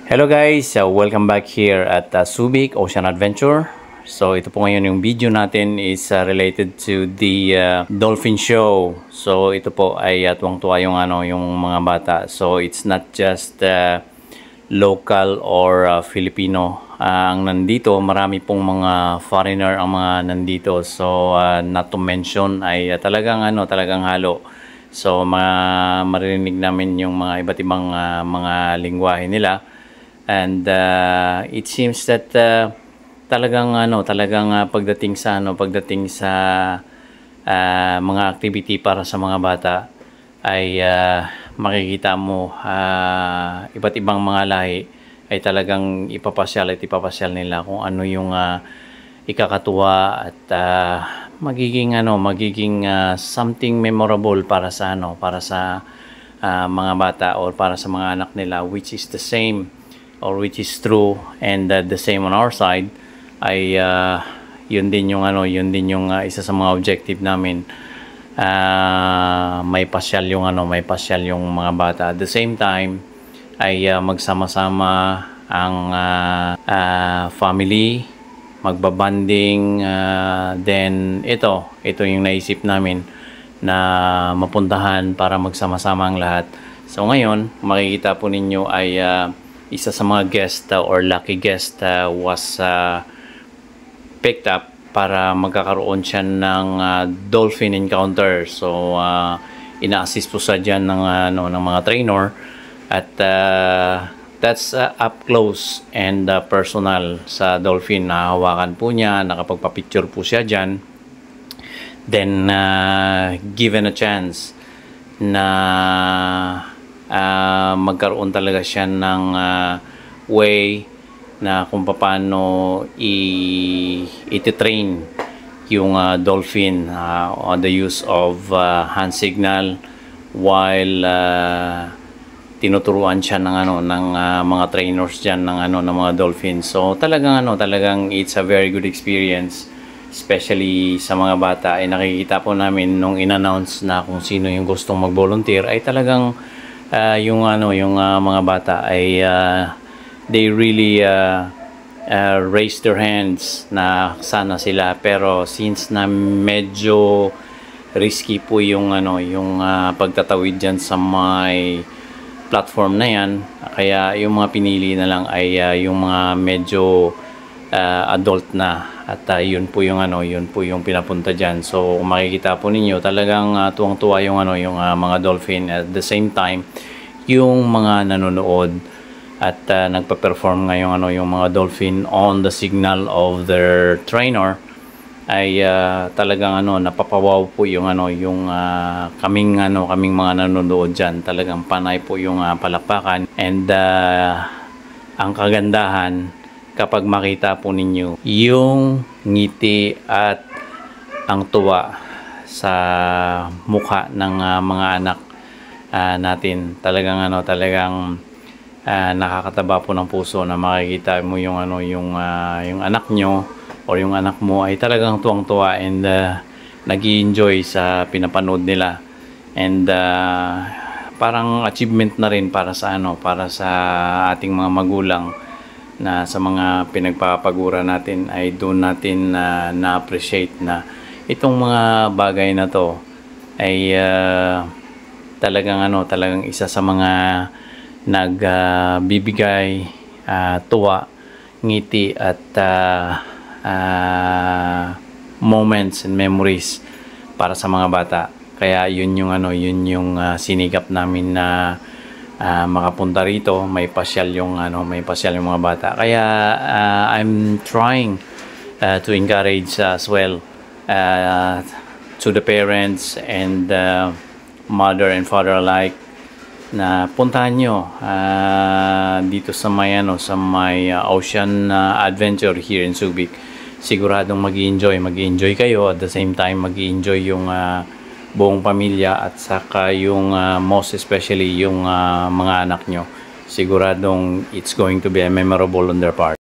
Hello guys, welcome back here at Subic Ocean Adventure. So ito po ngayon yung video natin is related to the dolphin show. So ito po ay tuwang-tuwa yung yung mga bata. So it's not just local or Filipino ang nandito, marami pong mga foreigner ang mga nandito. So not to mention ay talagang halo. So maririnig namin yung mga iba't ibang mga lingwahe nila. And it seems that talagang pagdating sa mga activity para sa mga bata ay makikita mo iba't ibang mga lahi ay talagang ipapasyal nila kung ano yung ikakatuwa at magiging something memorable para sa mga bata or para sa mga anak nila, which is the same or which is true and the same on our side ay yun din yung isa sa mga objective namin. May pasyal yung mga bata, at the same time ay magsama-sama ang family, magbabanding, then ito yung naisip namin na mapuntahan para magsama-sama ang lahat. So ngayon makikita po ninyo ay isa sa mga guest or lucky guest was picked up para magkakaroon siya ng dolphin encounter. So ina-assist po sa dyan ng mga trainer at that's up close and personal sa dolphin. Nahawakan po niya, nakapagpa-picture po siya dyan. Then given a chance na magkaroon talaga siya ng way na kung paano i-train yung dolphin on the use of hand signal while tinuturuan siya ng mga trainers diyan ng mga dolphins. So talagang it's a very good experience, especially sa mga bata. Ay nakikita po namin nung in-announce na kung sino yung gustong mag-volunteer ay talagang yung mga bata ay they really raise their hands na sana sila, pero since na medyo risky po yung pagtatawid diyan sa may platform na yan, kaya yung mga pinili na lang ay yung mga medyo adult na, at yun po yung pinapunta diyan. So makikita po ninyo talagang tuwang-tuwa yung mga dolphin, at the same time yung mga nanonood at nagpa-perform ngayon yung mga dolphin on the signal of their trainer ay talagang napapawaw po yung kaming mga nanonood diyan. Talagang panay po yung palakpakan, and ang kagandahan kapag makita po ninyo yung ngiti at ang tuwa sa mukha ng mga anak natin, talagang nakakataba po ng puso na makikita mo yung anak nyo or yung anak mo ay talagang tuwang-tuwa and nag-i-enjoy sa pinapanood nila, and parang achievement na rin para sa ating mga magulang na sa mga pinagpapagura natin ay doon natin na-appreciate na itong mga bagay na to ay talagang isa sa mga nagbibigay tuwa, ngiti at moments and memories para sa mga bata. Kaya yun yung sinikap namin na makapunta rito. May pasyal yung mga bata. Kaya I'm trying to encourage as well to the parents and mother and father alike na puntahan nyo dito sa may Ocean Adventure here in Subic. Siguradong mag-i-enjoy kayo, at the same time mag-i-enjoy yung buong pamilya, at saka yung most especially yung mga anak nyo. Siguradong it's going to be a memorable on their part.